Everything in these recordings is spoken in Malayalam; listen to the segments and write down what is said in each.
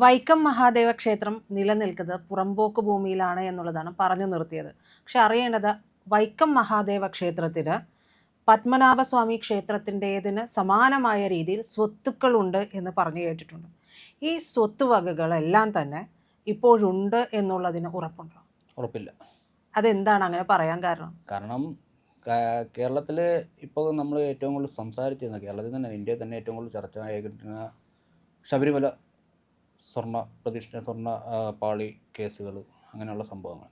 വൈക്കം മഹാദേവ ക്ഷേത്രം നിലനിൽക്കുന്നത് പുറമ്പോക്ക് ഭൂമിയിലാണ് എന്നുള്ളതാണ് പറഞ്ഞു നിർത്തിയത്. പക്ഷെ അറിയേണ്ടത് വൈക്കം മഹാദേവ ക്ഷേത്രത്തിന് പത്മനാഭസ്വാമി ക്ഷേത്രത്തിൻ്റേതിന് സമാനമായ രീതിയിൽ സ്വത്തുക്കളുണ്ട് എന്ന് പറഞ്ഞു കേട്ടിട്ടുണ്ട്. ഈ സ്വത്തുവകകളെല്ലാം തന്നെ ഇപ്പോഴുണ്ട് എന്നുള്ളതിന് ഉറപ്പുണ്ടോ? ഉറപ്പില്ല. അതെന്താണ് അങ്ങനെ പറയാൻ കാരണം? കാരണം കേരളത്തിൽ ഇപ്പോൾ നമ്മൾ ഏറ്റവും കൂടുതൽ സംസാരിച്ചിരുന്ന, കേരളത്തിൽ തന്നെ ഇന്ത്യയിൽ തന്നെ ഏറ്റവും കൂടുതൽ ചർച്ച ആയിരിക്കുന്ന ശബരിമല സ്വർണ്ണ പാളി കേസുകൾ, അങ്ങനെയുള്ള സംഭവങ്ങൾ.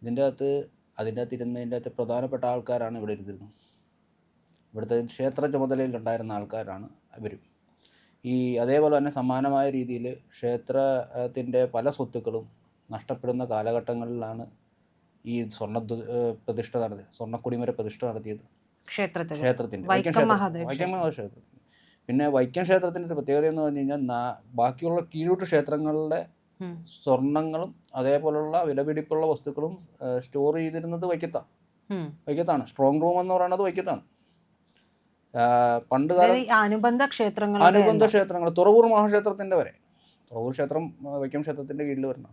ഇതിൻ്റെ അകത്ത് പ്രധാനപ്പെട്ട ആൾക്കാരാണ് ഇവിടെ ഇരുന്നിരുന്നത്. ഇവിടുത്തെ ക്ഷേത്ര ചുമതലയിലുണ്ടായിരുന്ന ആൾക്കാരാണ് ഇവരും. അതേപോലെ തന്നെ സമാനമായ രീതിയിൽ ക്ഷേത്രത്തിൻ്റെ പല സ്വത്തുക്കളും നഷ്ടപ്പെടുന്ന കാലഘട്ടങ്ങളിലാണ് ഈ പ്രതിഷ്ഠ നടത്തിയത്, സ്വർണ്ണക്കൊടിമര പ്രതിഷ്ഠ നടത്തിയത് ക്ഷേത്രത്തിൻ്റെ വൈക്കം ക്ഷേത്രത്തിൽ. പിന്നെ വൈക്കം ക്ഷേത്രത്തിൻ്റെ ഒരു പ്രത്യേകത എന്ന് പറഞ്ഞു കഴിഞ്ഞാൽ ബാക്കിയുള്ള കീഴൂട്ട് ക്ഷേത്രങ്ങളുടെ സ്വർണങ്ങളും അതേപോലുള്ള വിലപിടിപ്പുള്ള വസ്തുക്കളും സ്റ്റോർ ചെയ്തിരുന്നത് വൈക്കത്താണ്. സ്ട്രോങ് റൂം എന്ന് പറയുന്നത് വൈക്കത്താണ്. പണ്ട് അനുബന്ധ ക്ഷേത്രങ്ങൾ തുറവൂർ മഹാക്ഷേത്രത്തിന്റെ വരെ, തുറവൂർ ക്ഷേത്രം വൈക്കം ക്ഷേത്രത്തിന്റെ കീഴിൽ വരണം.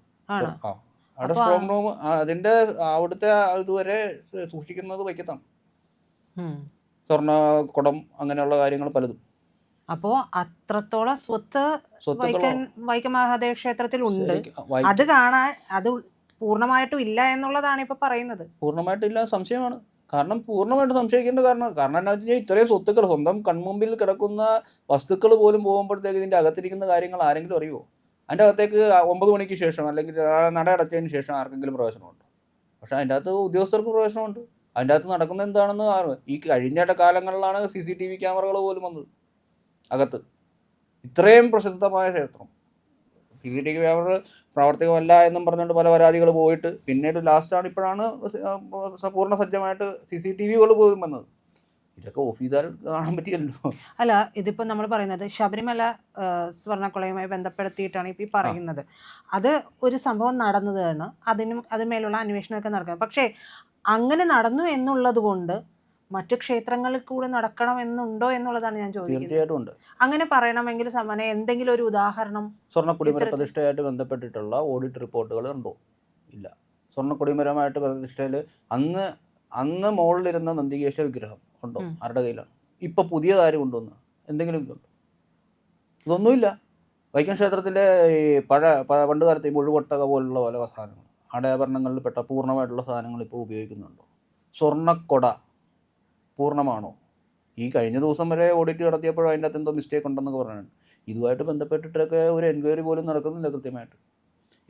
അവിടെ സ്ട്രോങ് റൂം, അതിന്റെ അവിടുത്തെ ഇതുവരെ സൂക്ഷിക്കുന്നത് വൈക്കത്താണ്. സ്വർണ്ണ കുടം, അങ്ങനെയുള്ള കാര്യങ്ങൾ പലതും. അപ്പോ അത്രത്തോളം സ്വത്ത് വൈക്കം മഹാദേവ ക്ഷേത്രത്തിൽ ഉണ്ട്. അത് കാണാൻ അത് പൂർണ്ണമായിട്ടും ഇല്ല എന്നുള്ളതാണ് ഇപ്പൊ പറയുന്നത്. പൂർണ്ണമായിട്ടും ഇല്ല സംശയമാണ്. കാരണം പൂർണ്ണമായിട്ട് സംശയിക്കേണ്ട കാരണം എന്താ വെച്ചാൽ ഇത്രയും സ്വത്തുക്കൾ, സ്വന്തം കൺമുമ്പിൽ കിടക്കുന്ന വസ്തുക്കൾ പോലും പോകുമ്പോഴത്തേക്ക് ഇതിന്റെ അകത്തിരിക്കുന്ന കാര്യങ്ങൾ ആരെങ്കിലും അറിയുമോ? അതിൻ്റെ അകത്തേക്ക് 9 മണിക്ക് ശേഷം അല്ലെങ്കിൽ നട അടച്ചതിന് ശേഷം ആർക്കെങ്കിലും പ്രവേശനമുണ്ട്? പക്ഷെ അതിൻ്റെ അകത്ത് ഉദ്യോഗസ്ഥർക്ക് പ്രവേശനമുണ്ട്. അതിൻ്റെ അകത്ത് നടക്കുന്നത് എന്താണെന്ന് ഈ കഴിഞ്ഞ കാലങ്ങളിലാണ് CCTV ക്യാമറകൾ പോലും വന്നത് അകത്ത്. ഇത്രയും പ്രസിദ്ധമായ ക്ഷേത്രം CCTV ക്യാമറ പ്രാവർത്തികമല്ല എന്നും പറഞ്ഞുകൊണ്ട് പല പരാതികൾ പോയിട്ട് പിന്നീട് ലാസ്റ്റാണ് ഇപ്പോഴാണ് പൂർണ്ണ സജ്ജമായിട്ട് CCTVകൾ പോലും വന്നത്. ഇതൊക്കെ ഓഫ് ചെയ്താൽ കാണാൻ പറ്റിയല്ലോ. അല്ല, ഇതിപ്പോൾ നമ്മൾ പറയുന്നത് ശബരിമല സ്വർണ്ണക്കൊളയുമായി ബന്ധപ്പെടുത്തിയിട്ടാണ് ഇപ്പോൾ ഈ പറയുന്നത്. അത് ഒരു സംഭവം നടന്നതാണ്, അതിന്മേലുള്ള അന്വേഷണമൊക്കെ നടക്കുന്നത്. പക്ഷേ അങ്ങനെ നടന്നു എന്നുള്ളത് കൊണ്ട് മറ്റു ക്ഷേത്രങ്ങളിൽ കൂടെ നടക്കണം എന്നുണ്ടോ എന്നുള്ളതാണ് ഞാൻ ചോദിക്കുന്നത്. തീർച്ചയായിട്ടും. അങ്ങനെ പറയണമെങ്കിൽ എന്തെങ്കിലും ഒരു ഉദാഹരണം? സ്വർണ്ണക്കൊടിമര പ്രതിഷ്ഠയായിട്ട് ബന്ധപ്പെട്ടിട്ടുള്ള ഓഡിറ്റ് റിപ്പോർട്ടുകൾ ഉണ്ടോ? ഇല്ല. സ്വർണ്ണക്കൊടിമരമായിട്ട് പ്രതിഷ്ഠയിൽ അന്ന് മുകളിലിരുന്ന നന്ദികേശ്വര വിഗ്രഹം ഉണ്ടോ? ആരുടെ കയ്യിലാണ്? ഇപ്പം പുതിയതാരും കൊണ്ടുവന്ന് എന്തെങ്കിലും ഇതുണ്ടോ? ഇതൊന്നുമില്ല. വൈക്കം ക്ഷേത്രത്തിലെ ഈ പണ്ട് കാലത്ത് ഈ മുഴുവട്ടക പോലുള്ള പല സാധനങ്ങൾ, ആടയാഭരണങ്ങളിൽപ്പെട്ട പൂർണ്ണമായിട്ടുള്ള സാധനങ്ങൾ ഇപ്പോൾ ഉപയോഗിക്കുന്നുണ്ടോ? സ്വർണ്ണക്കൊട പൂർണ്ണമാണോ? ഈ കഴിഞ്ഞ ദിവസം വരെ ഓഡിറ്റ് നടത്തിയപ്പോഴും അതിൻ്റെ അകത്ത് എന്തോ മിസ്റ്റേക്ക് ഉണ്ടെന്നൊക്കെ പറഞ്ഞാണ്. ഇതുമായിട്ട് ബന്ധപ്പെട്ടിട്ടൊക്കെ ഒരു എൻക്വയറി പോലും നടക്കുന്നില്ല കൃത്യമായിട്ട്.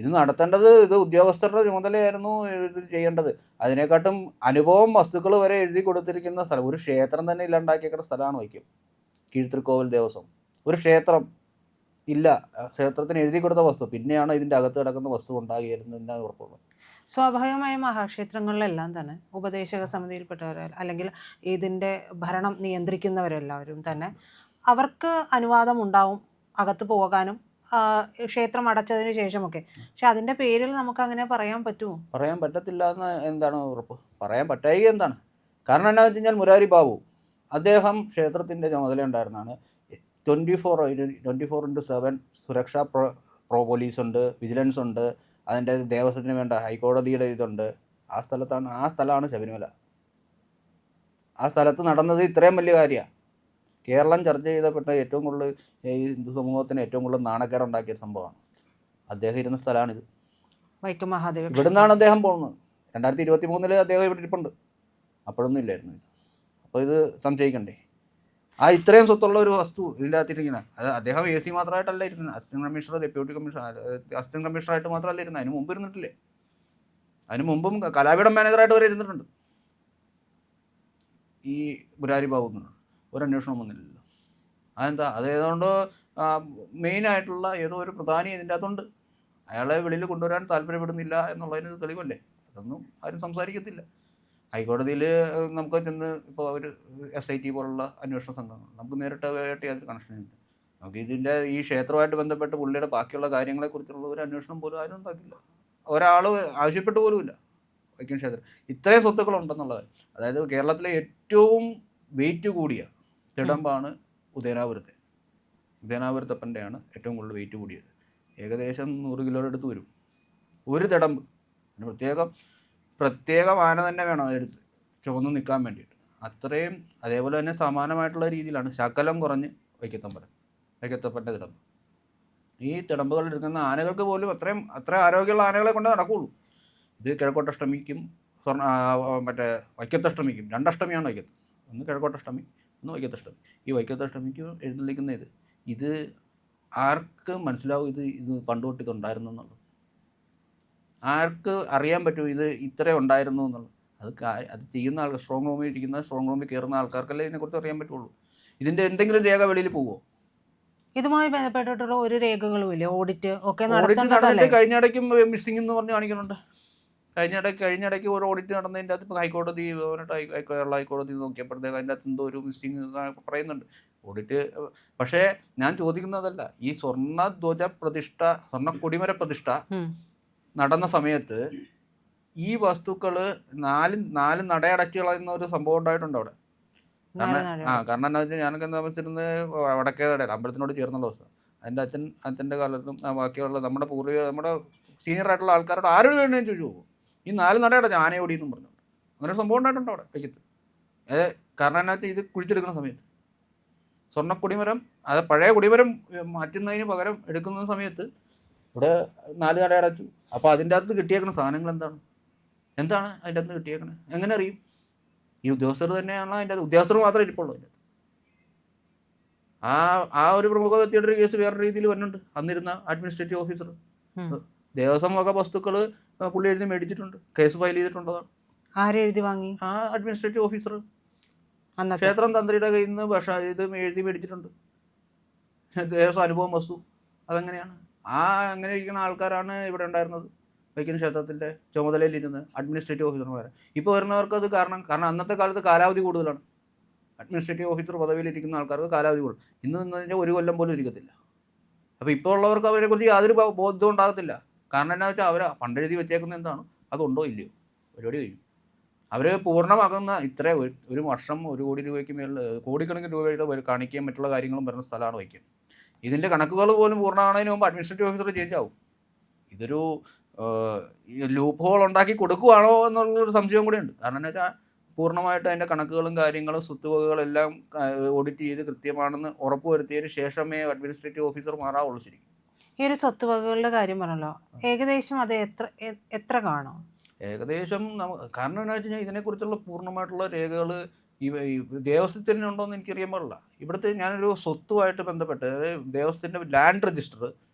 ഇത് നടത്തേണ്ടത് ഉദ്യോഗസ്ഥരുടെ ചുമതലയായിരുന്നു ഇത് ചെയ്യേണ്ടത്. അതിനെക്കാട്ടും അനുഭവം വസ്തുക്കൾ വരെ എഴുതി കൊടുത്തിരിക്കുന്ന സ്ഥലം, ഒരു ക്ഷേത്രം തന്നെ ഇല്ലാണ്ടാക്കിയേക്കുന്ന സ്ഥലമാണ് വൈക്കം കീഴ്ത്തിരുക്കോവിൽ ദേവസ്വം. ഒരു ക്ഷേത്രം ഇല്ല, ക്ഷേത്രത്തിന് എഴുതി കൊടുത്ത വസ്തു, പിന്നെയാണ് ഇതിൻ്റെ അകത്ത് കിടക്കുന്ന വസ്തു ഉണ്ടാകിയിരുന്നതിൻ്റെ ഉറപ്പുള്ളത്. സ്വാഭാവികമായും മഹാക്ഷേത്രങ്ങളിലെല്ലാം തന്നെ ഉപദേശക സമിതിയിൽപ്പെട്ടവരെ അല്ലെങ്കിൽ ഇതിൻ്റെ ഭരണം നിയന്ത്രിക്കുന്നവരെല്ലാവരും തന്നെ അവർക്ക് അനുവാദം ഉണ്ടാവും അകത്ത് പോകാനും ക്ഷേത്രം അടച്ചതിന് ശേഷമൊക്കെ. പക്ഷെ അതിൻ്റെ പേരിൽ നമുക്ക് അങ്ങനെ പറയാൻ പറ്റുമോ? പറയാൻ പറ്റത്തില്ല എന്ന് എന്താണ് ഉറപ്പ്? പറയാൻ പറ്റായി എന്താണ്? കാരണം എന്താണെന്ന് വെച്ച് കഴിഞ്ഞാൽ മുരാരി ബാബു അദ്ദേഹം ക്ഷേത്രത്തിൻ്റെ ചുമതല ഉണ്ടായിരുന്നതാണ്. 24/7 സുരക്ഷ പോലീസ് ഉണ്ട്, വിജിലൻസ് ഉണ്ട്, അതിൻ്റെ ദേവസ്വത്തിന് വേണ്ട ഹൈക്കോടതിയുടെ ഇതുണ്ട്. ആ സ്ഥലമാണ് ശബരിമല. ആ സ്ഥലത്ത് നടന്നത് ഇത്രയും വലിയ കാര്യമാണ്. കേരളം ചർച്ച ചെയ്തപ്പെട്ട ഏറ്റവും കൂടുതൽ ഹിന്ദു സമൂഹത്തിന് ഏറ്റവും കൂടുതൽ നാണക്കേടുണ്ടാക്കിയ സംഭവമാണ്. അദ്ദേഹം ഇരുന്ന സ്ഥലമാണിത്, വൈക്കം മഹാദേവ. ഇവിടുന്നാണ് അദ്ദേഹം പോകുന്നത്. 2023 അദ്ദേഹം ഇവിടെ ഇരിപ്പുണ്ട്, അപ്പോഴൊന്നും ഇല്ലായിരുന്നു ഇത്. അപ്പോൾ ഇത് സംശയിക്കണ്ടേ? ഇത്രയും സ്വത്തുള്ള ഒരു വസ്തു ഇതിനകത്തിരിക്കുന്നത്. അത് അദ്ദേഹം AC മാത്രമായിട്ടല്ല ഇരുന്നത്, assistant commissioner, deputy commissioner, assistant കമ്മീഷണറായിട്ട് മാത്രമല്ല ഇരുന്നത്, അതിന് മുമ്പ് ഇരുന്നിട്ടില്ലേ? അതിന് മുമ്പും കലാപീഠം മാനേജറായിട്ട് വരെ ഇരുന്നിട്ടുണ്ട് ഈ മുരാരി ബാബു. ഒരു അന്വേഷണം വന്നില്ലല്ലോ. അതെന്താ? അതേതുകൊണ്ട് മെയിനായിട്ടുള്ള ഏതോ ഒരു പ്രധാനി ഇതിൻ്റെ അകത്തുണ്ട്. അയാളെ വെളിയിൽ കൊണ്ടുവരാൻ താല്പര്യപ്പെടുന്നില്ല എന്നുള്ളതിന് തെളിവല്ലേ? അതൊന്നും ആരും സംസാരിക്കത്തില്ല. ഹൈക്കോടതിയിൽ നമുക്ക് ചെന്ന് ഇപ്പോൾ ഒരു SIT പോലുള്ള അന്വേഷണ സംഘങ്ങൾ നമുക്ക് നേരിട്ട് യാതൊരു കണക്ഷനില്ല. നമുക്ക് ഇതിൻ്റെ ഈ ക്ഷേത്രവുമായിട്ട് ബന്ധപ്പെട്ട് പുള്ളിയുടെ ബാക്കിയുള്ള കാര്യങ്ങളെക്കുറിച്ചുള്ള ഒരു അന്വേഷണം പോലും ആരും ഉണ്ടാക്കില്ല. ഒരാൾ ആവശ്യപ്പെട്ടു പോലുമില്ല. വൈക്കം ക്ഷേത്രം ഇത്രയും സ്വത്തുക്കളുണ്ടെന്നുള്ളത്, അതായത് കേരളത്തിലെ ഏറ്റവും വെയിറ്റ് കൂടിയ തിടമ്പാണ് ഉദയനാപുരത്തെ. ഉദയനാപുരത്തപ്പൻ്റെയാണ് ഏറ്റവും കൂടുതൽ വെയിറ്റ് കൂടിയത്. ഏകദേശം 100 കിലോയുടെ അടുത്ത് വരും ഒരു തിടമ്പ്. അതിന് പ്രത്യേക ആന തന്നെ വേണം അതെടുത്ത് ചുവന്ന് നിൽക്കാൻ വേണ്ടിയിട്ട്. അത്രയും അതേപോലെ തന്നെ സമാനമായിട്ടുള്ള രീതിയിലാണ് ശകലം കുറഞ്ഞ് വൈക്കത്തപ്പൻ്റെ തിടമ്പ്. ഈ തിടമ്പുകൾ എടുക്കുന്ന ആനകൾക്ക് പോലും അത്ര ആരോഗ്യമുള്ള ആനകളെ കൊണ്ട് നടക്കുകയുള്ളൂ. ഇത് കിഴക്കോട്ടഷ്ടമിക്കും മറ്റേ വൈക്കത്തഷ്ടമിക്കും 2 അഷ്ടമിയാണ് വൈക്കത്ത്. ഒന്ന് കിഴക്കോട്ടഷ്ടമി, ഒന്ന് വൈക്കത്തഷ്ടമി. ഈ വൈക്കത്തഷ്ടമിക്ക് എഴുന്നള്ളിക്കുന്ന ഇത് ആർക്ക് മനസ്സിലാവും ഇത് പണ്ട് തൊട്ട് ഇതുണ്ടായിരുന്നു എന്നുള്ളത്? ആർക്ക് അറിയാൻ പറ്റും ഇത് ഇത്ര ഉണ്ടായിരുന്നു എന്നുള്ളത്? അത് ചെയ്യുന്ന ആൾക്കാർ, സ്ട്രോങ് റൂമിൽ ഇരിക്കുന്ന സ്ട്രോങ് റൂമിൽ കയറുന്ന ആൾക്കാർക്കല്ലേ ഇതിനെക്കുറിച്ച് അറിയാൻ പറ്റുള്ളൂ. ഇതിൻ്റെ എന്തെങ്കിലും രേഖ വെളിയിൽ പോവുമോ? ഇതുമായി ബന്ധപ്പെട്ടിട്ടുള്ള ഒരു രേഖകളും ഇല്ല. ഓഡിറ്റ് ഒക്കെ നടന്നിട്ട് നടത്തേണ്ടതല്ലേ? കഴിഞ്ഞിടയ്ക്കും മിസ്സിംഗ് എന്ന് പറഞ്ഞ് കാണിക്കുന്നുണ്ട്. കഴിഞ്ഞിടയ്ക്ക് ഒരു ഓഡിറ്റ് നടന്നതിൻ്റെ അകത്ത് ഇപ്പോൾ ഹൈക്കോടതി കേരള ഹൈക്കോടതി നോക്കിയപ്പോഴത്തേക്ക് അതിൻ്റെ അകത്ത് എന്തോ ഒരു മിസ്സിംഗ് പറയുന്നുണ്ട് ഓഡിറ്റ്. പക്ഷേ ഞാൻ ചോദിക്കുന്നതല്ല, ഈ സ്വർണ്ണ കൊടിമര പ്രതിഷ്ഠ നടന്ന സമയത്ത് ഈ വസ്തുക്കൾ നാല് നടയടച്ചു കളയുന്ന ഒരു സംഭവം ഉണ്ടായിട്ടുണ്ട് അവിടെ. കാരണം എന്താ വെച്ചാൽ ഞാനൊക്കെ താമസിച്ചിരുന്നത് വടക്കേതടയാണ്, അമ്പലത്തിനോട് ചേർന്നുള്ള ദിവസം. അതിൻ്റെ അച്ഛൻ്റെ കാലത്തും ബാക്കിയുള്ള നമ്മുടെ നമ്മുടെ സീനിയർ ആയിട്ടുള്ള ആൾക്കാരോട് ആരോട് വേണ്ടി ഞാൻ ചോദിച്ചു പോകും, ഈ 4 നടയടച്ചു ആനയോടി എന്നും പറഞ്ഞു. അങ്ങനെ ഒരു സംഭവം ഉണ്ടായിട്ടുണ്ട് അവിടെ വൈക്കത്ത്. കാരണം എന്നാ വെച്ചാൽ ഇത് കുഴിച്ചെടുക്കുന്ന സമയത്ത് സ്വർണ്ണക്കൊടിമരം, അത് പഴയ കൊടിമരം മാറ്റുന്നതിന് പകരം എടുക്കുന്ന സമയത്ത് ഇവിടെ 4 നടയടച്ചു. അപ്പോൾ അതിൻ്റെ അകത്ത് കിട്ടിയേക്കുന്ന സാധനങ്ങൾ എന്താണ് അതിൻ്റെ അകത്ത് കിട്ടിയേക്കണത്? എങ്ങനെ അറിയും? ഈ ഉദ്യോഗസ്ഥർ തന്നെയാണല്ലോ അതിൻ്റെ അത്. ഉദ്യോഗസ്ഥർ മാത്രമേ ഇരിപ്പുള്ളൂ അതിൻ്റെ അകത്ത്. ആ ഒരു പ്രമുഖ വ്യക്തിയുടെ ഒരു കേസ് വേറെ രീതിയിൽ വന്നിട്ടുണ്ട്. അന്നിരുന്ന അഡ്മിനിസ്ട്രേറ്റീവ് ഓഫീസർ ദേവസ്വം വക വസ്തുക്കൾ പുള്ളി എഴുതി മേടിച്ചിട്ടുണ്ട്, കേസ് ഫയൽ ചെയ്തിട്ടുള്ളതാണ്. ആരെഴുതി വാങ്ങി? ആ അഡ്മിനിസ്ട്രേറ്റീവ് ഓഫീസർ ക്ഷേത്രം തന്ത്രിയുടെ കയ്യിൽ നിന്ന് ഇത് എഴുതി മേടിച്ചിട്ടുണ്ട്, ദേവസ്വം അനുഭവം വസ്തു. അതെങ്ങനെയാണ്? അങ്ങനെ ഇരിക്കുന്ന ആൾക്കാരാണ് ഇവിടെ ഉണ്ടായിരുന്നത്. വൈക്കം ക്ഷേത്രത്തിൻ്റെ ചുമതലയിലിരുന്ന് അഡ്മിനിസ്ട്രേറ്റീവ് ഓഫീസർമാർ. ഇപ്പോൾ വരുന്നവർക്ക് അത് കാരണം അന്നത്തെ കാലത്ത് കാലാവധി കൂടുതലാണ്. അഡ്മിനിസ്ട്രേറ്റീവ് ഓഫീസർ പദവിയിലിരിക്കുന്ന ആൾക്കാർക്ക് കാലാവധി കൂടുതൽ. ഇന്ന് വെച്ചാൽ 1 കൊല്ലം പോലും ഇരിക്കത്തില്ല. അപ്പോൾ ഇപ്പോൾ ഉള്ളവർക്ക് അവരെക്കുറിച്ച് യാതൊരു ബോധവും ഉണ്ടാകത്തില്ല. കാരണം എന്താ വെച്ചാൽ അവർ പണ്ടെഴുതി വെച്ചേക്കുന്ന എന്താണ്, അതുണ്ടോ ഇല്ലയോ, പരിപാടി കഴിഞ്ഞു. അവർ പൂർണ്ണമാകുന്ന ഒരു വർഷം 1 കോടി രൂപയ്ക്ക് മേളിൽ, കോടിക്കണക്കിന് രൂപയുടെ കാണിക്കുകയും മറ്റുള്ള കാര്യങ്ങളും വരുന്ന സ്ഥലമാണ് വൈക്കം. ഇതിൻ്റെ കണക്കുകൾ പോലും പൂർണ്ണമാകുന്നതിന് മുമ്പ് അഡ്മിനിസ്ട്രേറ്റീവ് ഓഫീസർ ചേഞ്ച് ആവും. ഇതൊരു ലൂപ്പ് ഹോൾ ഉണ്ടാക്കി കൊടുക്കുവാണോ എന്നുള്ളൊരു സംശയം കൂടെ ഉണ്ട്. കാരണം എന്താ വെച്ചാൽ പൂർണ്ണമായിട്ട് അതിൻ്റെ കണക്കുകളും കാര്യങ്ങളും സ്വത്തുവകകളെല്ലാം ഓഡിറ്റ് ചെയ്ത് കൃത്യമാണെന്ന് ഉറപ്പുവരുത്തിയതിന് ശേഷമേ അഡ്മിനിസ്ട്രേറ്റീവ് ഓഫീസർ മാറാവുള്ളൂ. ശരിക്കും ഈ ഒരു സ്വത്തുവകകളുടെ കാര്യം പറഞ്ഞല്ലോ, ഏകദേശം അത് എത്ര കാണും? ഏകദേശം കാരണം എന്താ വെച്ച് കഴിഞ്ഞാൽ ഇതിനെക്കുറിച്ചുള്ള പൂർണ്ണമായിട്ടുള്ള രേഖകൾ ഈ ദേവസ്വത്തിന് ഉണ്ടോയെന്ന് എനിക്കറിയാൻ പാടില്ല. ഇവിടുത്തെ ഞാനൊരു സ്വത്തുമായിട്ട് ബന്ധപ്പെട്ട്, അതായത് ദേവസ്വത്തിൻ്റെ ലാൻഡ് രജിസ്റ്റർ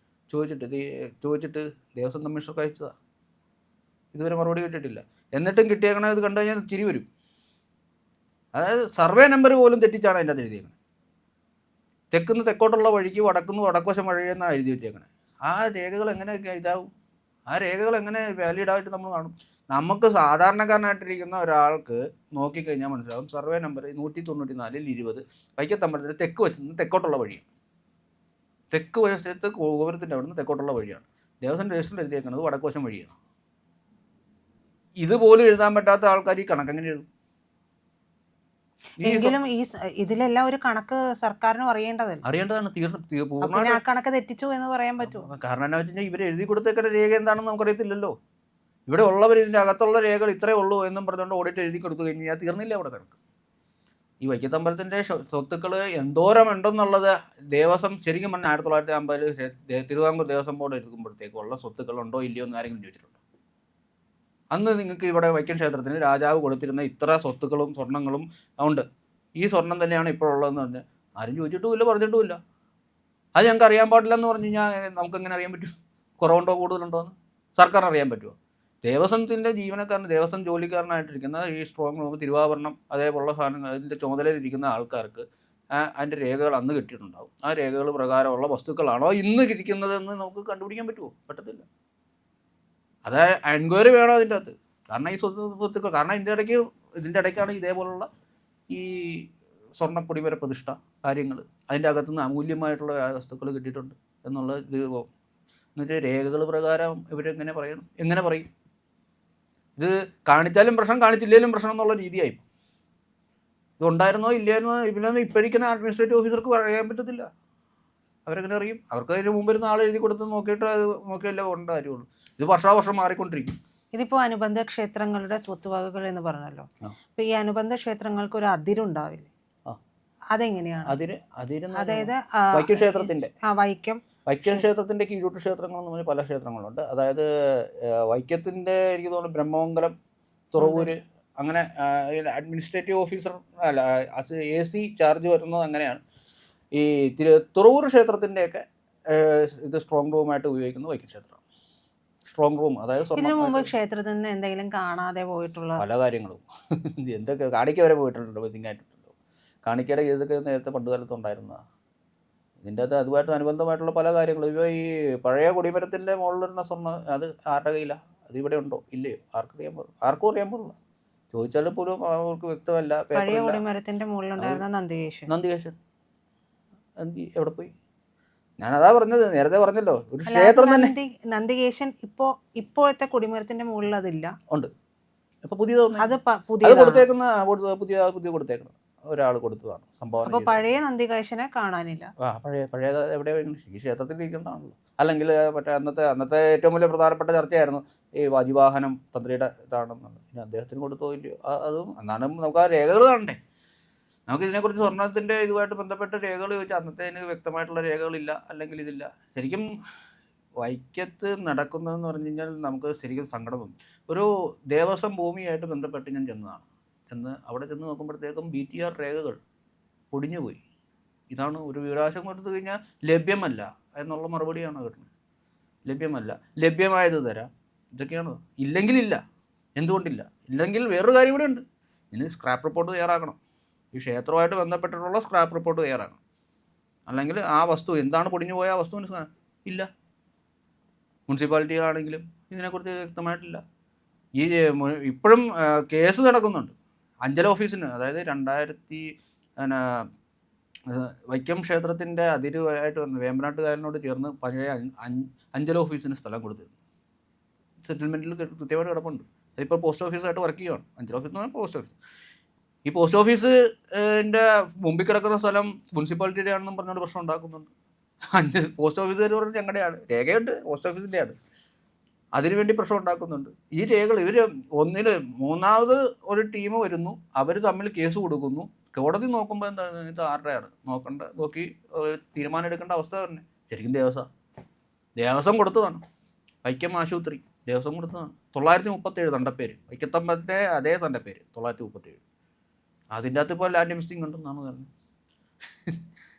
ചോദിച്ചിട്ട് ദേവസ്വം കമ്മീഷണർക്ക് അയച്ചതാണ്. ഇതുവരെ മറുപടി കിട്ടിയിട്ടില്ല. എന്നിട്ടും കിട്ടിയേക്കണത് ഇത് കണ്ടു കഴിഞ്ഞാൽ ചിരി വരും. അതായത് സർവേ നമ്പർ പോലും തെറ്റിച്ചാണ് അതിൻ്റെ അത് എഴുതിയേക്കണത്. തെക്കുന്ന് തെക്കോട്ടുള്ള വഴിക്ക് വടക്കുവശം വഴിയെന്നാണ് എഴുതി വെച്ചേക്കണേ. ആ രേഖകൾ എങ്ങനെ ഇതാവും? ആ രേഖകൾ എങ്ങനെ വാലിഡായിട്ട് നമ്മൾ കാണും? നമുക്ക് സാധാരണക്കാരനായിട്ടിരിക്കുന്ന ഒരാൾക്ക് നോക്കിക്കഴിഞ്ഞാൽ മനസ്സിലാവും സർവേ നമ്പർ 194/20 വൈക്കത്തമ്പലത്തിൻ്റെ തെക്ക് വശത്ത് നിന്ന് തെക്കോട്ടുള്ള വഴിയാണ്. തെക്ക് വശത്ത് ഗോപുരത്തിൻ്റെ അവിടെ നിന്ന് തെക്കോട്ടുള്ള വഴിയാണ്. ദേവസ്വം രജിസ്റ്ററിൽ എഴുതിയേക്കുന്നത് വടക്കുവശം വഴിയാണ്. ഇതുപോലും എഴുതാൻ പറ്റാത്ത ആൾക്കാർ ഈ കണക്കെങ്ങനെ എഴുതും? എങ്കിലും ഇതിലെല്ലാം ഒരു കണക്ക് സർക്കാരിനും അറിയേണ്ടതാണ്. പൂർണ്ണ കണക്ക് തെറ്റിച്ചു എന്ന് പറയാൻ പറ്റുമോ? കാരണം എന്താ വെച്ച് കഴിഞ്ഞാൽ ഇവർ എഴുതി കൊടുത്തേക്കുന്ന രേഖ എന്താണെന്ന് നമുക്കറിയത്തില്ലല്ലോ. ഇവിടെ ഉള്ളവർ ഇതിൻ്റെ അകത്തുള്ള രേഖകൾ ഇത്രേ ഉള്ളൂ എന്നും പറഞ്ഞുകൊണ്ട് ഓഡിറ്റ് എഴുതി കൊടുത്തു കഴിഞ്ഞാൽ തീർന്നില്ല അവിടെ കണക്ക്. ഈ വൈക്കത്തമ്പലത്തിൻ്റെ സ്വത്തുക്കൾ എന്തോരം ഉണ്ടെന്നുള്ളത് ദേവസ്വം ശരിക്കും പറഞ്ഞാൽ 1950 തിരുവിതാംകൂർ ദേവസ്വം ബോർഡ് എടുക്കുമ്പോഴത്തേക്കുള്ള സ്വത്തുക്കൾ ഉണ്ടോ ഇല്ലയോ എന്ന് ആരെങ്കിലും ചോദിച്ചിട്ടുണ്ടോ? അന്ന് നിങ്ങൾക്ക് ഇവിടെ വൈക്കം ക്ഷേത്രത്തിന് രാജാവ് കൊടുത്തിരുന്ന ഇത്ര സ്വത്തുക്കളും സ്വർണ്ണങ്ങളും ഉണ്ട്, ഈ സ്വർണം തന്നെയാണ് ഇപ്പോൾ ഉള്ളതെന്ന് പറഞ്ഞാൽ ആരും ചോദിച്ചിട്ടുമില്ല, പറഞ്ഞിട്ടുമില്ല. അത് ഞങ്ങൾക്ക് അറിയാൻ പാടില്ല എന്ന് പറഞ്ഞു കഴിഞ്ഞാൽ നമുക്കെങ്ങനെ അറിയാൻ പറ്റും കുറവുണ്ടോ കൂടുതലുണ്ടോ എന്ന്? സർക്കാരിന് അറിയാൻ പറ്റുമോ? ദേവസ്വത്തിൻ്റെ ദേവസ്വം ജോലിക്കാരനായിട്ടിരിക്കുന്ന ഈ സ്ട്രോങ് റൂം, തിരുവാഭരണം, അതേപോലുള്ള സാധനങ്ങൾ അതിൻ്റെ ചുമതലയിലിരിക്കുന്ന ആൾക്കാർക്ക് അതിൻ്റെ രേഖകൾ അന്ന് കിട്ടിയിട്ടുണ്ടാവും. ആ രേഖകൾ പ്രകാരമുള്ള വസ്തുക്കളാണോ ഇന്ന് ഇരിക്കുന്നതെന്ന് നമുക്ക് കണ്ടുപിടിക്കാൻ പറ്റുമോ? പറ്റത്തില്ല. അത് എൻക്വയറി വേണം അതിൻ്റെ അകത്ത്. കാരണം ഈ സ്വത്തുക്കൾ, കാരണം ഇതിൻ്റെ ഇടയ്ക്കാണ് ഇതേപോലുള്ള ഈ സ്വർണ്ണക്കൊടിമര പ്രതിഷ്ഠ കാര്യങ്ങൾ അതിൻ്റെ അകത്തുനിന്ന് അമൂല്യമായിട്ടുള്ള വസ്തുക്കൾ കിട്ടിയിട്ടുണ്ട് എന്നുള്ള ഇത് എന്നുവെച്ചാൽ രേഖകൾ പ്രകാരം ഇവരെങ്ങനെ പറയും? ഇത് കാണിച്ചാലും പ്രശ്നം, കാണിച്ചില്ലെങ്കിലും പ്രശ്നം എന്നുള്ള രീതിയായി. ഇത് ഉണ്ടായിരുന്നോ ഇല്ലായിരുന്നോ ഇപ്പോഴേക്കും അഡ്മിനിസ്ട്രേറ്റീവ് ഓഫീസർക്ക് പറയാൻ പറ്റത്തില്ല. അവരെങ്ങനെ അറിയും? അവർക്ക് അതിന് മുമ്പ് ഒരു നാളെ എഴുതി കൊടുത്ത് നോക്കിയിട്ട് അത് നോക്കിയല്ലേ കൊണ്ട കാര്യമുള്ളൂ. ഇത് വർഷാവർഷം മാറിക്കൊണ്ടിരിക്കും. ഇതിപ്പോ അനുബന്ധ ക്ഷേത്രങ്ങളുടെ സ്വത്തുവകകൾ എന്ന് പറഞ്ഞല്ലോ. അപ്പൊ ഈ അനുബന്ധ ക്ഷേത്രങ്ങൾക്ക് ഒരു അതിരുണ്ടാവില്ലേ? അതെങ്ങനെയാണ്? അതായത് വൈക്കം ക്ഷേത്രത്തിന്റെ വൈക്കം ക്ഷേത്രത്തിന്റെ കീഴൂട്ട് ക്ഷേത്രങ്ങൾ എന്ന് പറഞ്ഞാൽ പല ക്ഷേത്രങ്ങളുണ്ട്. അതായത് വൈക്കത്തിന്റെ എനിക്ക് തോന്നുന്നു ബ്രഹ്മമംഗലം, തുറവൂര്, അങ്ങനെ അഡ്മിനിസ്ട്രേറ്റീവ് ഓഫീസർ അല്ല AC ചാർജ് വരുന്നത് അങ്ങനെയാണ്. ഈ തുറവൂർ ക്ഷേത്രത്തിൻ്റെയൊക്കെ ഇത് സ്ട്രോങ് റൂമായിട്ട് ഉപയോഗിക്കുന്നത് വൈക്കം ക്ഷേത്രം. സ്ട്രോങ് റൂം, അതായത് ഇതിനു മുമ്പ് ക്ഷേത്രത്തിൽ നിന്ന് എന്തെങ്കിലും കാണാതെ പോയിട്ടുള്ള പല കാര്യങ്ങളും എന്തൊക്കെ കാണിക്ക വരെ പോയിട്ടുണ്ടല്ലോ, ബസിങ്ങായിട്ടുണ്ടല്ലോ. കാണിക്കയുടെ കേസൊക്കെ നേരത്തെ പണ്ടുകാലത്ത് ഉണ്ടായിരുന്നതാണ്. ഇതിൻ്റെ അത് അതുമായിട്ട് അനുബന്ധമായിട്ടുള്ള പല കാര്യങ്ങളും. ഇപ്പോൾ ഈ പഴയ കൊടിമരത്തിൻ്റെ മുകളിലിരുന്ന സ്വർണ്ണം അത് ആരുടെ കയ്യിലാണ്? അത് ഇവിടെ ഉണ്ടോ ഇല്ലയോ? ആർക്കും അറിയാൻ പാടില്ല. ചോദിച്ചാൽ പോലും അവർക്ക് വ്യക്തമല്ല. പഴയ കൊടിമരത്തിന്റെ മുകളിലുണ്ടായിരുന്ന നന്ദികേശൻ എവിടെ പോയി? ഞാനതാ പറഞ്ഞത്, നേരത്തെ പറഞ്ഞല്ലോ, ഒരു ക്ഷേത്രം തന്നെ. നന്ദികേശൻ ഇപ്പോഴത്തെ കൊടിമരത്തിന്റെ മുകളിൽ അതില്ല, ഉണ്ട്. ഇപ്പൊ പുതിയത് കൊടുത്തേക്കുന്ന പുതിയ കൊടുത്തേക്കുന്നത് ഒരാൾ കൊടുത്തതാണ് സംഭവം. പഴയ നന്ദികേശനെ കാണാനില്ല. പഴയ എവിടെ ഈ ക്ഷേത്രത്തിൽ ഇരിക്കേണ്ടതാണല്ലോ. അല്ലെങ്കിൽ മറ്റേ അന്നത്തെ ഏറ്റവും വലിയ പ്രധാനപ്പെട്ട ചർച്ചയായിരുന്നു ഈ വാജിവാഹനം തന്ത്രിയുടെ ഇതാണെന്നുള്ളത്. ഇനി അദ്ദേഹത്തിന് കൊടുത്തോ ഇല്ലയോ അതും എന്നാണ് നമുക്ക് ആ രേഖകൾ കാണണ്ടേ. നമുക്ക് ഇതിനെക്കുറിച്ച് സ്വർണ്ണത്തിൻ്റെ ഇതുമായിട്ട് ബന്ധപ്പെട്ട രേഖകൾ ചോദിച്ചാൽ അന്നത്തേന് വ്യക്തമായിട്ടുള്ള രേഖകളില്ല, അല്ലെങ്കിൽ ഇതില്ല. ശരിക്കും വൈക്കത്ത് നടക്കുന്നതെന്ന് പറഞ്ഞു കഴിഞ്ഞാൽ നമുക്ക് ശരിക്കും സങ്കടം തോന്നും. ഒരു ദേവസ്വം ഭൂമിയായിട്ട് ബന്ധപ്പെട്ട് ഞാൻ അവിടെ ചെന്ന് നോക്കുമ്പോഴത്തേക്കും BTR രേഖകൾ പൊടിഞ്ഞുപോയി. ഇതാണ് ഒരു വിവരാശം കൊടുത്തു കഴിഞ്ഞാൽ ലഭ്യമല്ല എന്നുള്ള മറുപടിയാണ് കിട്ടുന്നത്. ലഭ്യമല്ല, ലഭ്യമായത് തരാം, ഇതൊക്കെയാണ്. ഇല്ലെങ്കിലില്ല. എന്തുകൊണ്ടില്ല? ഇല്ലെങ്കിൽ വേറൊരു കാര്യം കൂടെ ഉണ്ട്. ഇനി സ്ക്രാപ്പ് റിപ്പോർട്ട് തയ്യാറാക്കണം. ഈ ക്ഷേത്രവുമായിട്ട് ബന്ധപ്പെട്ടിട്ടുള്ള സ്ക്രാപ്പ് റിപ്പോർട്ട് തയ്യാറാക്കണം. അല്ലെങ്കിൽ ആ വസ്തു എന്താണ് പൊടിഞ്ഞു പോയ ആ വസ്തുവിന് ഇല്ല. മുനിസിപ്പാലിറ്റികളാണെങ്കിലും ഇതിനെക്കുറിച്ച് വ്യക്തമായിട്ടില്ല. ഈ ഇപ്പോഴും കേസ് നടക്കുന്നുണ്ട് അഞ്ചൽ ഓഫീസിന്. അതായത് 2000 വൈക്കം ക്ഷേത്രത്തിൻ്റെ അതിരുമായിട്ട് വന്ന് വേമ്പനാട്ടുകാരനോട് ചേർന്ന് പഴയ അഞ്ചൽ ഓഫീസിന് സ്ഥലം കൊടുത്തത് സെറ്റിൽമെൻറ്റിൽ കൃത്യമായിട്ട് കിടപ്പുണ്ട്. അതിപ്പോൾ പോസ്റ്റ് ഓഫീസായിട്ട് വർക്ക് ചെയ്യുകയാണ്. അഞ്ചൽ ഓഫീസ് എന്ന് പറഞ്ഞാൽ പോസ്റ്റ് ഓഫീസ്. ഈ പോസ്റ്റ് ഓഫീസിൻ്റെ മുമ്പിൽ കിടക്കുന്ന സ്ഥലം മുനിസിപ്പാലിറ്റിയുടെ ആണെന്നും പറഞ്ഞുകൊണ്ട് പ്രശ്നം ഉണ്ടാക്കുന്നുണ്ട്. പോസ്റ്റ് ഓഫീസുകാർ പറഞ്ഞ് ഞങ്ങളുടെയാണ്, രേഖയുണ്ട്, പോസ്റ്റ് ഓഫീസിൻ്റെയാണ്. അതിനുവേണ്ടി പ്രശ്നം ഉണ്ടാക്കുന്നുണ്ട്. ഈ രേഖകൾ മൂന്നാമത് ഒരു ടീം വരുന്നു, അവർ തമ്മിൽ കേസ് കൊടുക്കുന്നു. കോടതി നോക്കുമ്പോൾ എന്താണ്, ഇത് ആരുടെയാണ് നോക്കി തീരുമാനം എടുക്കേണ്ട അവസ്ഥ തന്നെ. ശരിക്കും ദേവസ്വം കൊടുത്തതാണ്. വൈക്കം ആശുപത്രി ദേവസ്വം കൊടുത്തതാണ്. 937 തണ്ടപ്പേര്, വൈക്കത്തമ്പലത്തെ അതേ തണ്ടപ്പേര് 937. അതിൻ്റെ അകത്ത് ഇപ്പോൾ ലാൻഡ് മിസ്സിംഗ് ഉണ്ടെന്നാണ് പറഞ്ഞത്.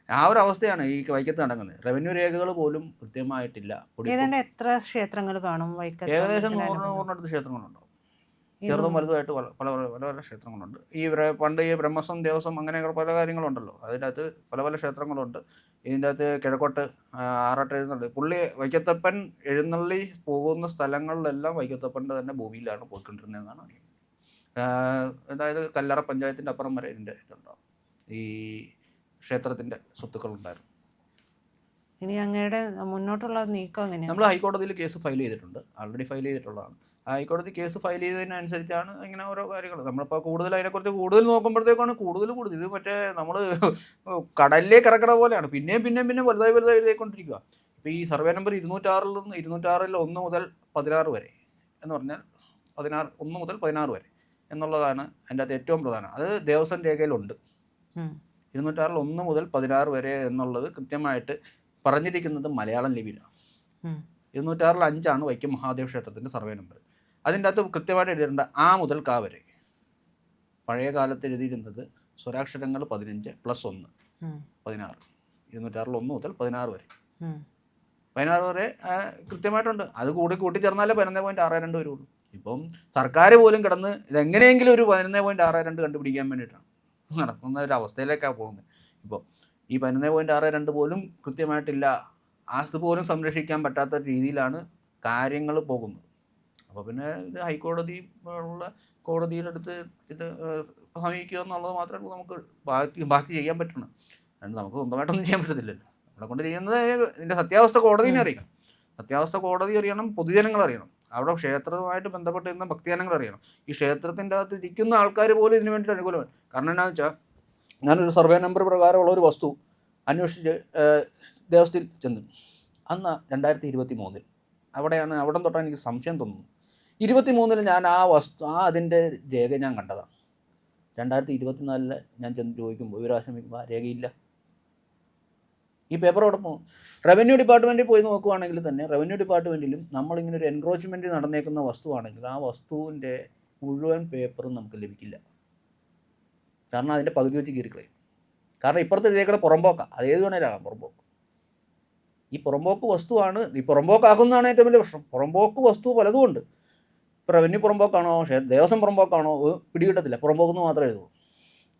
ആ ഒരു അവസ്ഥയാണ് ഈ വൈക്കത്ത് നടക്കുന്നത്. റവന്യൂ രേഖകൾ പോലും കൃത്യമായിട്ടില്ല. എത്ര ക്ഷേത്രങ്ങൾ കാണും വൈക്കത്ത്? ഏകദേശം 100 ക്ഷേത്രങ്ങളുണ്ടാവും. ചെറുതും വലുതുമായിട്ട് പല പല ക്ഷേത്രങ്ങളുണ്ട്. പണ്ട് ഈ ബ്രഹ്മസ്വം ദേവസ്വം അങ്ങനെയൊക്കെ പല കാര്യങ്ങളുണ്ടല്ലോ. അതിൻ്റെ അകത്ത് പല ക്ഷേത്രങ്ങളുണ്ട്. ഇതിൻ്റെ അകത്ത് കിഴക്കോട്ട് ആറാട്ട് എഴുന്നള്ളി, പുള്ളി വൈക്കത്തപ്പൻ എഴുന്നള്ളി പോകുന്ന സ്ഥലങ്ങളിലെല്ലാം വൈക്കത്തപ്പൻ്റെ തന്നെ ഭൂമിയിലാണ് പോയിക്കൊണ്ടിരുന്നതെന്നാണ് അറിയുന്നത്. അതായത് കല്ലറ പഞ്ചായത്തിൻ്റെ അപ്പുറം വരെ ഇതിൻ്റെ ഇതുണ്ടാവും. ഈ ക്ഷേത്രത്തിൻ്റെ സ്വത്തുക്കളുണ്ടായിരുന്നു. ഇനി അങ്ങയുടെ മുന്നോട്ടുള്ള നീക്കം എങ്ങനെയാണ്? നമ്മൾ ഹൈക്കോടതിയിൽ കേസ് ഫയൽ ചെയ്തിട്ടുണ്ട്, ആൾറെഡി ഫയൽ ചെയ്തിട്ടുള്ളതാണ്. ഹൈക്കോടതി കേസ് ഫയൽ ചെയ്തതിനനുസരിച്ചാണ് ഇങ്ങനെ ഓരോ കാര്യങ്ങൾ. നമ്മളിപ്പോൾ അതിനെക്കുറിച്ച് കൂടുതൽ നോക്കുമ്പോഴത്തേക്കാണ് കൂടുതൽ ഇത് മറ്റേ നമ്മൾ കടലിലേക്ക് ഇറക്കണ പോലെയാണ്. പിന്നെയും വലുതായി എഴുതിക്കൊണ്ടിരിക്കുക. ഇപ്പോൾ ഈ സർവേ നമ്പർ 206 1 മുതൽ 16 വരെ എന്ന് പറഞ്ഞാൽ 1 മുതൽ 16 വരെ എന്നുള്ളതാണ് അതിൻ്റെ അകത്ത് ഏറ്റവും പ്രധാനം. അത് ദേവസ്വം രേഖയിലുണ്ട്. 206 1 മുതൽ 16 വരെ എന്നുള്ളത് കൃത്യമായിട്ട് പറഞ്ഞിരിക്കുന്നത് മലയാളം ലിപിയിലാണ്. 206 വൈക്കം മഹാദേവ ക്ഷേത്രത്തിൻ്റെ സർവേ നമ്പർ. അതിൻ്റെ അകത്ത് കൃത്യമായിട്ട് എഴുതിയിട്ടുണ്ട് ആ മുതൽ കാ വരെ. പഴയ കാലത്ത് എഴുതിയിരുന്നത് സ്വരാക്ഷരങ്ങൾ 15 + 1 16. 206 1 മുതൽ 16 വരെ 16 വരെ കൃത്യമായിട്ടുണ്ട്. അത് കൂട്ടിച്ചേർന്നാലേ 11.62 വരുള്ളൂ. ഇപ്പം സർക്കാർ പോലും കിടന്ന് ഇതെങ്ങനെയെങ്കിലും ഒരു 11.62 കണ്ടുപിടിക്കാൻ വേണ്ടിയിട്ടാണ് നടക്കുന്ന ഒരു അവസ്ഥയിലേക്കാണ് പോകുന്നത്. ഇപ്പോൾ ഈ 11.62 പോലും കൃത്യമായിട്ടില്ല. അത് പോലും സംരക്ഷിക്കാൻ പറ്റാത്ത രീതിയിലാണ് കാര്യങ്ങൾ പോകുന്നത്. അപ്പോൾ പിന്നെ ഇത് ഹൈക്കോടതി ഉള്ള കോടതിയിലെടുത്ത് ഇത് സമീപിക്കുക എന്നുള്ളത് മാത്രമേ നമുക്ക് ബാക്കി ചെയ്യാൻ പറ്റുള്ളൂ. അതുകൊണ്ട് നമുക്ക് സ്വന്തമായിട്ടൊന്നും ചെയ്യാൻ പറ്റത്തില്ലല്ലോ. നമ്മളെ കൊണ്ട് ചെയ്യുന്നത് ഇതിൻ്റെ സത്യാവസ്ഥ കോടതിനെ അറിയണം. സത്യാവസ്ഥ കോടതി അറിയണം, പൊതുജനങ്ങൾ അറിയണം, അവിടെ ക്ഷേത്രവുമായിട്ട് ബന്ധപ്പെട്ടിരുന്ന ഭക്തജനങ്ങൾ അറിയണം. ഈ ക്ഷേത്രത്തിൻ്റെ അകത്ത് ഇരിക്കുന്ന ആൾക്കാർ പോലും ഇതിനു വേണ്ടിയിട്ട് അനുകൂലമാണ്. കാരണം എന്താണെന്ന് വെച്ചാൽ ഞാനൊരു സർവേ നമ്പർ പ്രകാരമുള്ള ഒരു വസ്തു അന്വേഷിച്ച് ദേവസ്ഥയിൽ ചെന്നു. അന്ന് 2023 അവിടെ തൊട്ടാണ് എനിക്ക് സംശയം തോന്നുന്നു. 23 ഞാൻ അതിൻ്റെ രേഖ ഞാൻ കണ്ടതാണ്. 2024 ഞാൻ ചെന്ന് ചോദിക്കുമ്പോൾ വിവരാശമിക്കുമ്പോൾ ആ രേഖയില്ല. ഈ പേപ്പർ അവിടെ പോകും. റവന്യൂ ഡിപ്പാർട്ട്മെൻറ്റിൽ പോയി നോക്കുവാണെങ്കിൽ തന്നെ റവന്യൂ ഡിപ്പാർട്ട്മെൻറ്റിലും നമ്മളിങ്ങനെ ഒരു എൻക്രോച്ച്മെൻറ്റ് നടന്നേക്കുന്ന വസ്തുവാണെങ്കിൽ ആ വസ്തുവിൻ്റെ മുഴുവൻ പേപ്പറും നമുക്ക് ലഭിക്കില്ല. കാരണം അതിൻ്റെ പകുതി വെച്ച് കീറിക്കളയും. കാരണം ഇപ്പുറത്തെ രേഖയുടെ പുറമ്പോക്കാണ്, അത് ഏത് വേണേലാകാം പുറമ്പോക്ക്. ഈ പുറമ്പോക്ക് വസ്തുവാണ്, ഈ പുറമ്പോക്കാക്കുന്നതാണ് ഏറ്റവും വലിയ പ്രശ്നം. പുറമ്പോക്ക് വസ്തു പലതും ഉണ്ട്. ഇപ്പോൾ റവന്യൂ പുറമ്പോക്കാണോ ദേവസ്വം പുറമ്പോക്കാണോ പിടികിട്ടത്തില്ല, പുറമ്പോക്കെന്ന് മാത്രമേ എഴുതുള്ളൂ.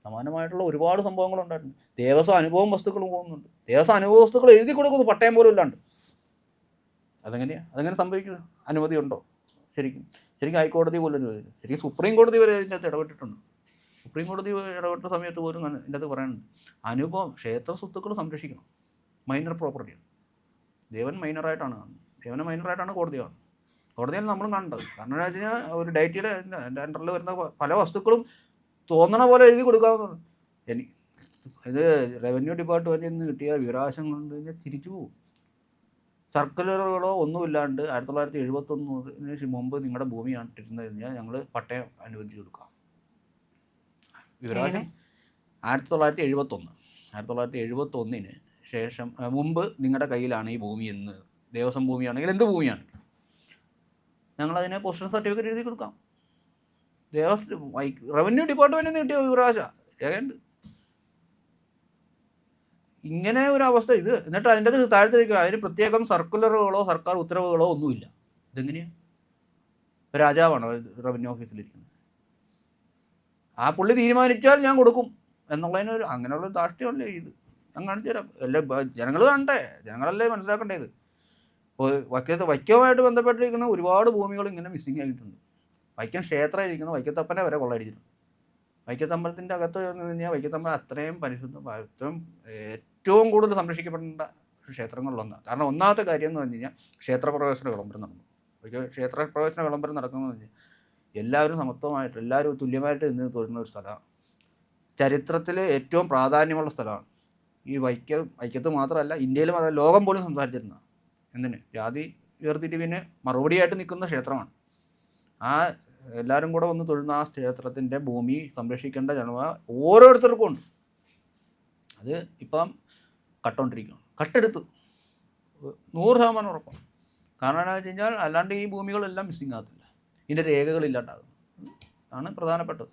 സമാനമായിട്ടുള്ള ഒരുപാട് സംഭവങ്ങളുണ്ടായിരുന്നു. ദേവസ്വം അനുഭവം വസ്തുക്കളും പോകുന്നുണ്ട്. ദേവസ്വം അനുഭവ വസ്തുക്കൾ എഴുതി കൊടുക്കുന്നു, പട്ടയം പോലും ഇല്ലാണ്ട്. അതെങ്ങനെ സംഭവിക്കുന്നത്? അനുമതി ഉണ്ടോ? ശരിക്കും ഹൈക്കോടതി പോലും ചോദിച്ചു. ശരിക്കും സുപ്രീം കോടതി വരെ ഇതിൻ്റെ അകത്ത് ഇടപെട്ടിട്ടുണ്ട്. സുപ്രീം കോടതി ഇടപെട്ട സമയത്ത് പോലും ഇതിൻ്റെ അകത്ത് പറയാനുണ്ട്, അനുഭവം ക്ഷേത്ര സ്വത്തുക്കൾ സംരക്ഷിക്കണം, മൈനർ പ്രോപ്പർട്ടിയാണ്. ദേവനെ മൈനറായിട്ടാണ് കോടതി കാണുന്നത്. കോടതിയാണ് നമ്മളും കാണേണ്ടത്. കാരണം എന്താ വെച്ച് കഴിഞ്ഞാൽ ഒരു ഡയറ്റിയുടെ അണ്ടറിൽ വരുന്ന പല വസ്തുക്കളും തോന്നണ പോലെ എഴുതി കൊടുക്കാവുന്നതാണ്. ഇത് റവന്യൂ ഡിപ്പാർട്ട്മെൻറ്റിൽ നിന്ന് കിട്ടിയ വിവരാവകാശം കൊണ്ട് കഴിഞ്ഞാൽ തിരിച്ചു പോകും. സർക്കുലറുകളോ ഒന്നുമില്ലാണ്ട് 1971 മുമ്പ് നിങ്ങളുടെ ഭൂമിയാണ് ഇട്ടിരുന്നത് കഴിഞ്ഞാൽ ഞങ്ങൾ പട്ടയം അനുവദിച്ചു കൊടുക്കാം. വിവരാവകാശം 1971 ശേഷം മുമ്പ് നിങ്ങളുടെ കയ്യിലാണ് ഈ ഭൂമി എന്ന്, ദേവസ്വം ഭൂമിയാണെങ്കിൽ എന്ത് ഭൂമിയാണ്, ഞങ്ങളതിനെ പൊസിഷൻ സർട്ടിഫിക്കറ്റ് എഴുതി കൊടുക്കാം. റവന്യൂ ഡിപ്പാർട്ട്മെൻറ്റിൽ നിന്ന് കിട്ടിയ വിവരാവകാശം രേഖയുണ്ട്. ഇങ്ങനെ ഒരു അവസ്ഥ ഇത്. എന്നിട്ട് അതിൻ്റെ താഴത്തേക്ക് അതിന് പ്രത്യേകം സർക്കുലറുകളോ സർക്കാർ ഉത്തരവുകളോ ഒന്നുമില്ല. ഇതെങ്ങനെയാണ്? രാജാവാണ് റവന്യൂ ഓഫീസിലിരിക്കുന്നത്. ആ പുള്ളി തീരുമാനിച്ചാൽ ഞാൻ കൊടുക്കും എന്നുള്ളതിനൊരു അങ്ങനെയുള്ള ധാർഷ്ട്യമല്ലേ ഇത്? ഞാൻ കാണിച്ചു തരാം. ജനങ്ങൾ കാണണ്ടേ, ജനങ്ങളല്ലേ മനസ്സിലാക്കേണ്ടത്. ഇപ്പോൾ വൈക്കവുമായിട്ട് ബന്ധപ്പെട്ടിരിക്കുന്ന ഒരുപാട് ഭൂമികൾ ഇങ്ങനെ മിസ്സിങ് ആയിട്ടുണ്ട്. വൈക്കം ക്ഷേത്രം ഇരിക്കുന്ന വൈക്കത്തപ്പനെ വരെ കൊള്ളയടിച്ചിട്ടുണ്ട്. വൈക്കത്തമ്പലത്തിൻ്റെ അകത്ത് കഴിഞ്ഞാൽ വൈക്കത്തമ്പലം അത്രയും ഏറ്റവും കൂടുതൽ സംരക്ഷിക്കപ്പെടേണ്ട ക്ഷേത്രങ്ങളിലൊന്നാണ്. കാരണം ഒന്നാമത്തെ കാര്യം എന്ന് പറഞ്ഞു കഴിഞ്ഞാൽ ക്ഷേത്രപ്രവേശന വിളംബരം നടന്നു. ക്ഷേത്രപ്രവേശന വിളംബരം നടക്കുന്നതെന്ന് പറഞ്ഞാൽ എല്ലാവരും സമത്വമായിട്ട് എല്ലാവരും തുല്യമായിട്ട് നിന്ന് തൊഴുന്ന ഒരു സ്ഥലമാണ്. ചരിത്രത്തിൽ ഏറ്റവും പ്രാധാന്യമുള്ള സ്ഥലമാണ്. ഈ വൈക്കത്ത് മാത്രമല്ല, ഇന്ത്യയിൽ മാത്രമല്ല, ലോകം പോലും സംസാരിച്ചിരുന്നതാണ്. എന്തിന്? ജാതി വേർതിരിവിന് മറുപടിയായിട്ട് നിൽക്കുന്ന ക്ഷേത്രമാണ്. ആ എല്ലാവരും കൂടെ ഒന്ന് തൊഴുന്ന ആ ക്ഷേത്രത്തിൻ്റെ ഭൂമി സംരക്ഷിക്കേണ്ട ജനത ഓരോരുത്തർക്കും ഉണ്ട്. അത് ഇപ്പം കട്ടുകൊണ്ടിരിക്കണം. കട്ടെടുത്തു 100% ഉറപ്പാണ്. കാരണം എന്താ വെച്ച് കഴിഞ്ഞാൽ അല്ലാണ്ട് ഈ ഭൂമികളെല്ലാം മിസ്സിങ് ആകത്തില്ല, ഇതിൻ്റെ രേഖകളില്ലാണ്ടാകും. ആണ് പ്രധാനപ്പെട്ടത്.